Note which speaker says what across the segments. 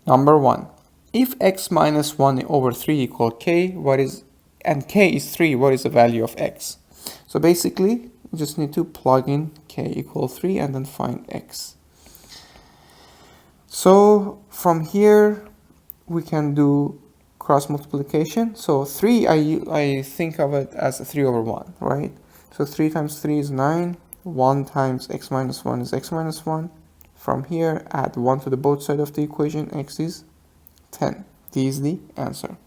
Speaker 1: Number 1. If x minus 1 over 3 equal k, and k is 3, what is the value of x? So basically, we just need to plug in k equal 3 and then find x. So from here, we can do cross multiplication. So 3, I think of it as 3 over 1, right? So 3 times 3 is 9. 1 times x minus 1 is x minus 1. From here, add 1 to the both sides of the equation, x is 10. D is the answer.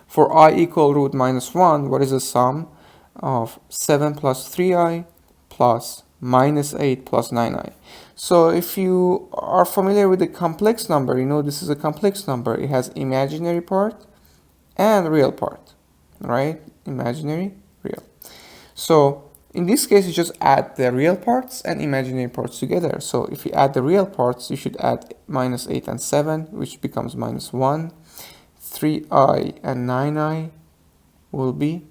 Speaker 1: For I equal root minus 1, what is the sum of 7 plus 3i plus minus 8 plus 9i? So if you are familiar with the complex number, you know this is a complex number. It has imaginary part and real part, right? Imaginary, real. So in this case, you just add the real parts and imaginary parts together. So if you add the real parts, you should add minus 8 and 7, which becomes minus 1. 3i and 9i will be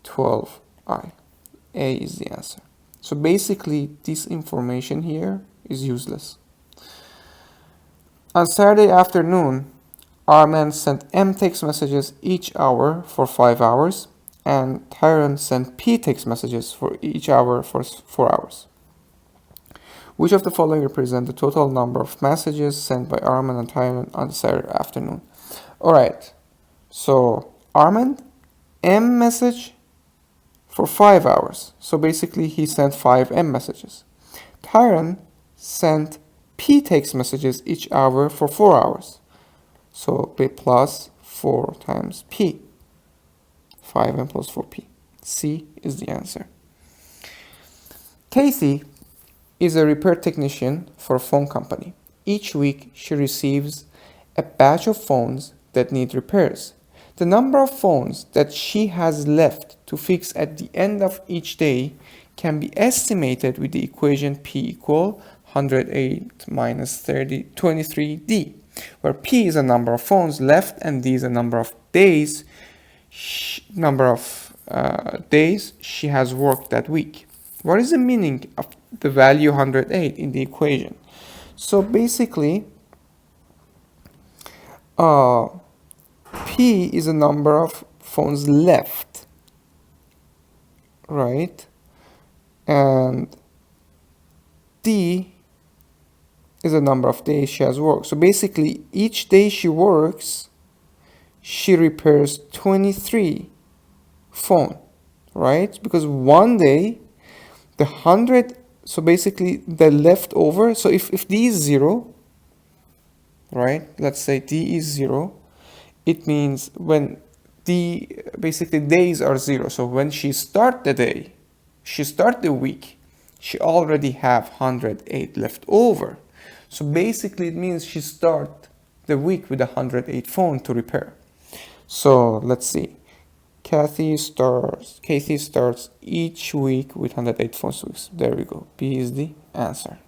Speaker 1: 12i. A is the answer. So basically, this information here is useless. On Saturday afternoon, Arman sent M text messages each hour for 5 hours, and Tyron sent P text messages for each hour for 4 hours. Which of the following represent the total number of messages sent by Arman and Tyron on Saturday afternoon? Alright, so Arman, M message for 5 hours. So basically he sent 5 M messages. Tyron sent P text messages each hour for 4 hours. So P plus 4 times P. 5M plus 4P. C is the answer. Kathy is a repair technician for a phone company. Each week she receives a batch of phones that need repairs. The number of phones that she has left to fix at the end of each day can be estimated with the equation P equal 108 minus 23D, where P is a number of phones left and D is a number of days she has worked that week. What is the meaning of the value 108 in the equation? So basically, P is a number of phones left, right? And D is a number of days she has worked. So basically, each day she works, she repairs 23 phone, right? Because one day, the 100, so basically the leftover, so if D is 0, right? Let's say D is 0, it means when basically days are 0. So when she start the day, she start the week, she already have 108 left over. So basically it means she start the week with 108 phone to repair. So let's see. Kathy starts each week with 108 phones. There we go. B is the answer.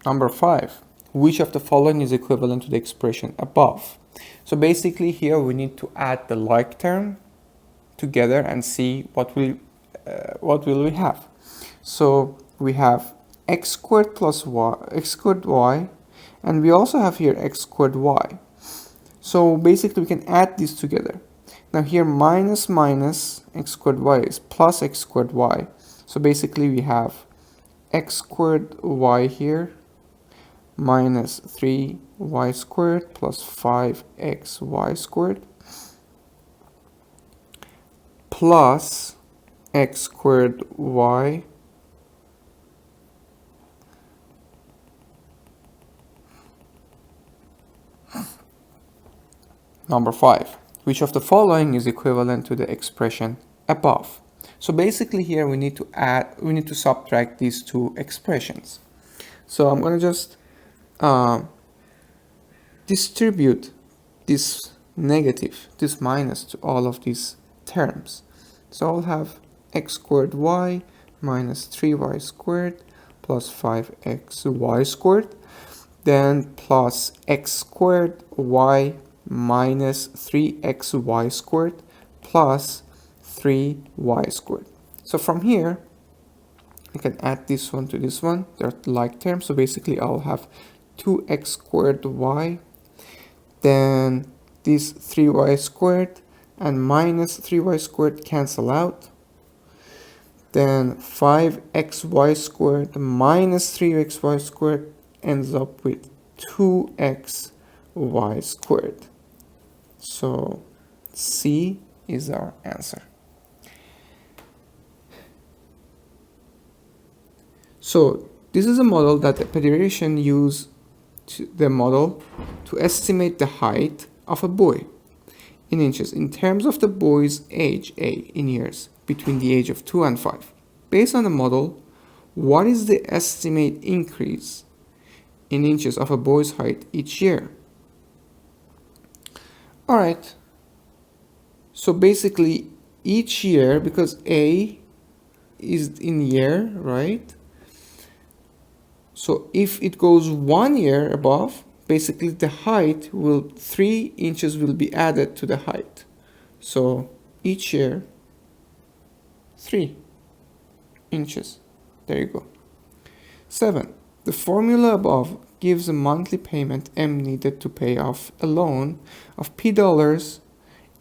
Speaker 1: Number 5. Which of the following is equivalent to the expression above? So basically here we need to add the like term together and see what will we have. So we have x squared plus y, x squared y, and we also have here x squared y. So basically we can add these together. Now here minus x squared y is plus x squared y. So basically we have x squared y here minus 3y squared plus 5xy squared plus x squared y Number 5. Which of the following is equivalent to the expression above? So basically here we need to subtract these two expressions. So I'm going to just distribute this negative, this minus to all of these terms. So I'll have x squared y minus 3y squared plus 5xy squared, then plus x squared y minus 3xy squared plus 3y squared. So from here, I can add this one to this one. They're like terms. So basically, I'll have 2x squared y, then this 3y squared and minus 3y squared cancel out, then 5xy squared minus 3xy squared ends up with 2xy squared. So C is our answer. So this is a model that a pediatrician uses the model to estimate the height of a boy in inches in terms of the boy's age, A, in years, between the age of 2 and 5. Based on the model, what is the estimate increase in inches of a boy's height each year? Alright, so basically each year, because A is in year, right? So if it goes 1 year above, basically the height will 3 inches will be added to the height. So each year 3 inches. There you go. 7. The formula above gives a monthly payment M needed to pay off a loan of P dollars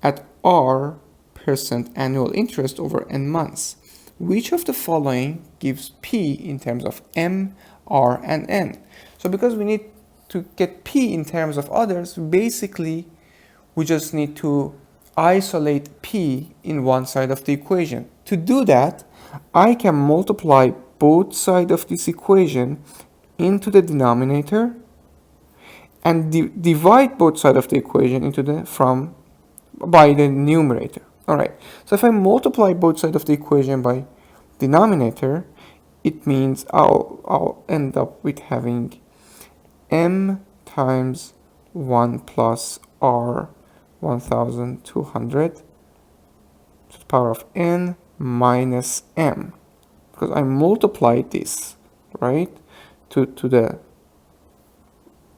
Speaker 1: at R% annual interest over N months. Which of the following gives P in terms of M, R, and N? So because we need to get P in terms of others, basically we just need to isolate P in one side of the equation. To do that, I can multiply both sides of this equation into the denominator and divide both sides of the equation into by the numerator. Alright, so if I multiply both sides of the equation by denominator, it means I'll end up with having M times 1 plus R 1200 to the power of N minus M, because I multiplied this, right, to the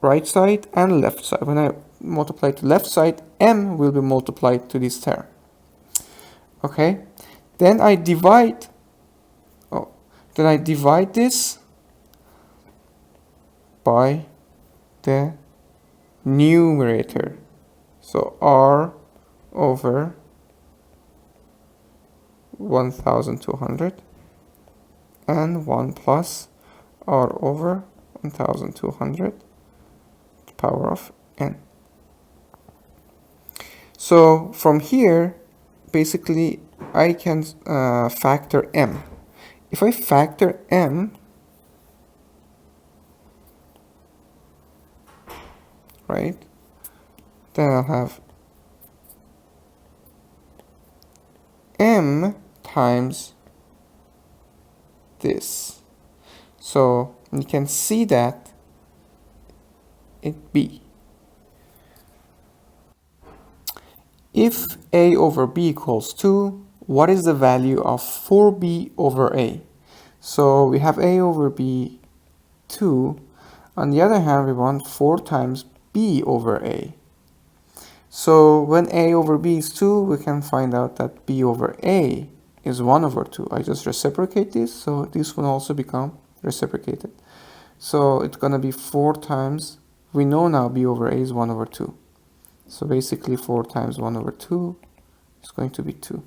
Speaker 1: right side and left side. When I multiply to left side, M will be multiplied to this term. Okay, then I divide this by the numerator. So R over 1200 and 1 plus R over 1200 to the power of N. So from here, basically I can factor M. If I factor M, right, then I'll have M times this. So you can see that it B. If A over B equals 2, what is the value of 4B over A? So we have A over B 2. On the other hand, we want 4 times B over A. So when A over B is 2, we can find out that B over A is 1 over 2. I just reciprocate this, so this will also become reciprocated. So it's going to be 4 times, we know now B over A is 1 over 2. So basically 4 times 1 over 2 is going to be 2.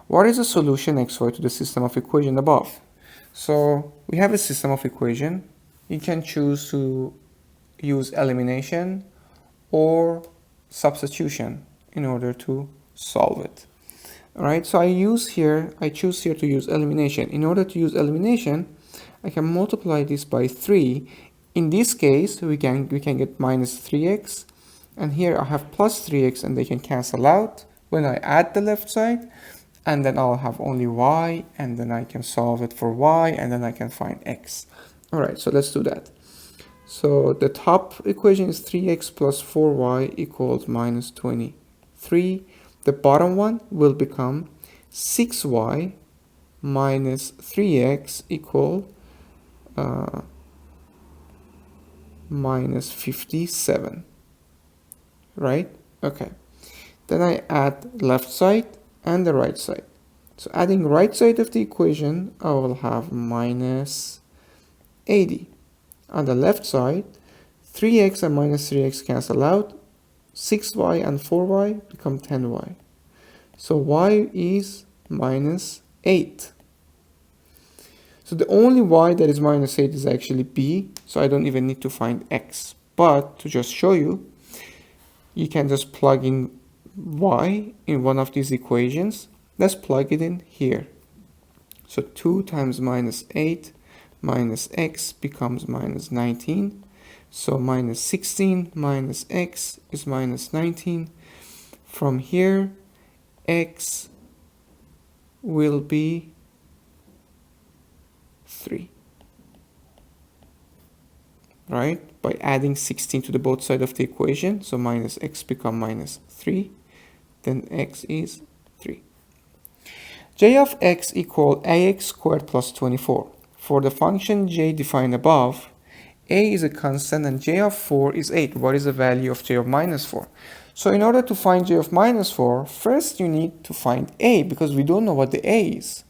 Speaker 1: What is the solution xy to the system of equation above? So we have a system of equation. You can choose to use elimination or substitution in order to solve it. Alright, so I choose here to use elimination. In order to use elimination, I can multiply this by 3. In this case, we can get minus 3x, and here I have plus 3x, and they can cancel out when I add the left side, and then I'll have only y, and then I can solve it for y, and then I can find x. Alright, so let's do that. So the top equation is 3x plus 4y equals minus 23. The bottom one will become 6y minus 3x equal minus 57. Right? Okay. Then I add left side and the right side. So adding right side of the equation, I will have minus 80. On the left side, 3x and minus 3x cancel out. 6y and 4y become 10y. So y is minus 8. So the only y that is minus 8 is actually b, so I don't even need to find x. But to just show you, you can just plug in y in one of these equations. Let's plug it in here. So 2 times minus 8 minus x becomes minus 19. So minus 16 minus x is minus 19. From here, x will be 3. Right? By adding 16 to the both sides of the equation, so minus x become minus 3. Then x is 3. J of x equal ax squared plus 24. For the function j defined above, a is a constant and j of 4 is 8. What is the value of j of minus 4? So in order to find j of minus 4, first you need to find a, because we don't know what the a is.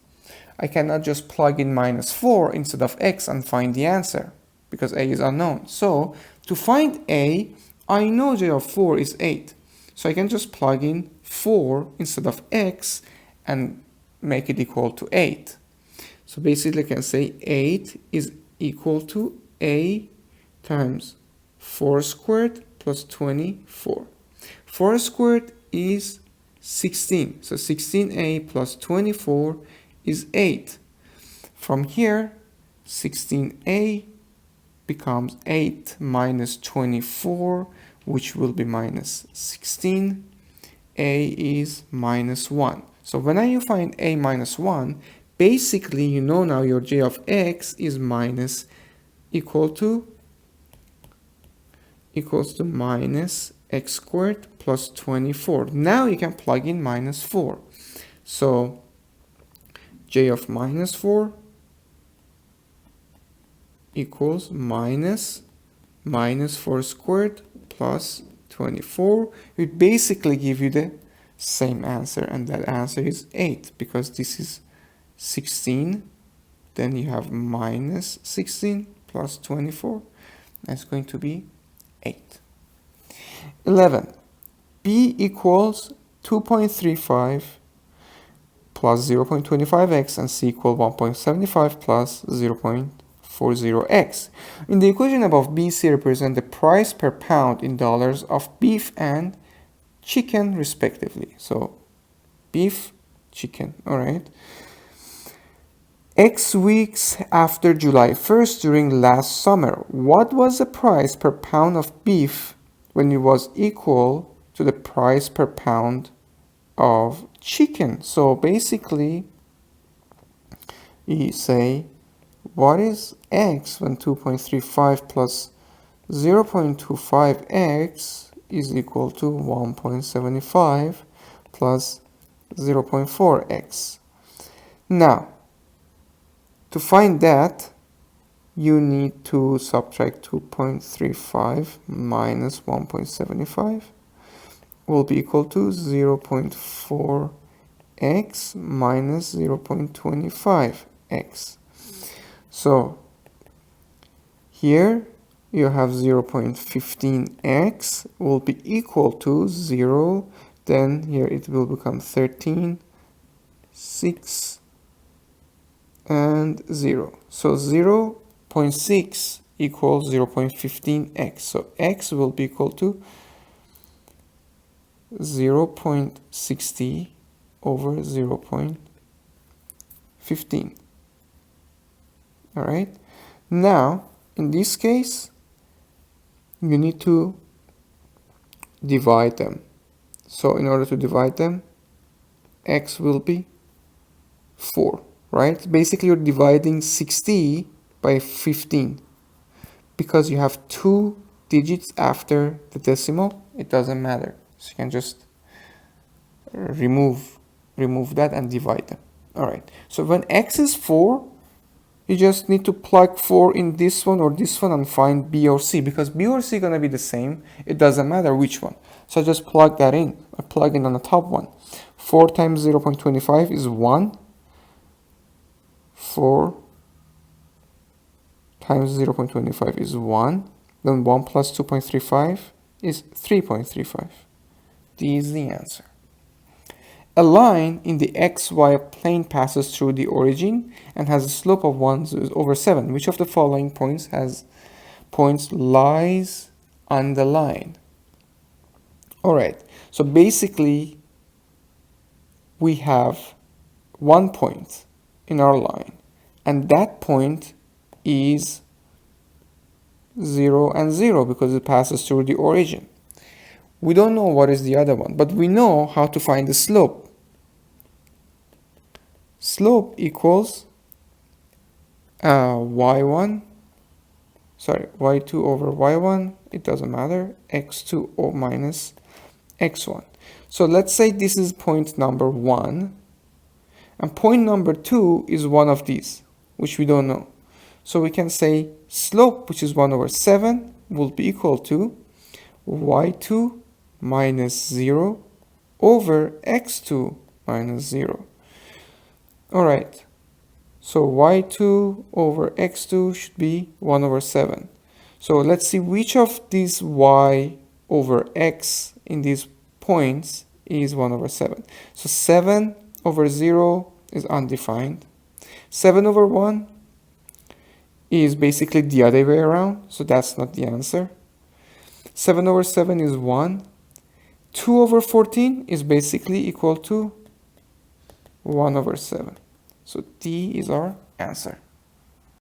Speaker 1: I cannot just plug in minus 4 instead of x and find the answer, because a is unknown. So to find a, I know j of 4 is 8. So I can just plug in 4 instead of x and make it equal to 8. So basically I can say 8 is equal to a times 4 squared plus 24. 4 squared is 16. So 16a plus 24 is 8. From here, 16a becomes 8 minus 24, which will be minus 16. A is minus 1. So when you find a minus 1, basically you know now your j of x is equals to minus x squared plus 24. Now you can plug in minus 4. So j of minus 4 equals minus 4 squared plus 24. We basically give you the same answer, and that answer is 8, because this is 16, then you have minus 16 plus 24. That's going to be 8. 11. B equals 2.35 plus 0.25x and C equal 1.75 plus 0.40x. In the equation above, B, C represent the price per pound in dollars of beef and chicken respectively. So beef, chicken, all right. X weeks after July 1st during last summer, what was the price per pound of beef when it was equal to the price per pound of chicken? So basically, you say, what is x when 2.35 plus 0.25x is equal to 1.75 plus 0.4x. Now, to find that, you need to subtract 2.35 minus 1.75 will be equal to 0.4x minus 0.25x. So here you have 0.15x will be equal to 0. Then here it will become 13, 6, and 0. So 0.6 equals 0.15x. So x will be equal to 0.60 over 0.15. All right. Now, in this case, you need to divide them. So in order to divide them, x will be 4, right? Basically, you're dividing 60 by 15 because you have 2 digits after the decimal. It doesn't matter. So you can just remove that and divide them. All right. So when x is 4, you just need to plug 4 in this one or this one and find B or C, because B or C are going to be the same. It doesn't matter which one. So just plug that in. I plug in on the top one. 4 times 0.25 is 1. 4 times 0.25 is 1. Then 1 plus 2.35 is 3.35. D is the answer. A line in the xy plane passes through the origin and has a slope of 1/7. Which of the following points lies on the line? Alright, so basically we have one point in our line, and that point is 0 and 0 because it passes through the origin. We don't know what is the other one, but we know how to find the slope. Slope equals y2 over y1, it doesn't matter, x2 minus x1. So let's say this is point number 1, and point number 2 is one of these, which we don't know. So we can say slope, which is 1/7, will be equal to y2 minus 0 over x2 minus 0. Alright, so y2 over x2 should be 1/7. So let's see which of these y over x in these points is 1/7. So 7/0 is undefined. 7/1 is basically the other way around, so that's not the answer. 7/7 is 1. 2/14 is basically equal to 1/7. So D is our answer.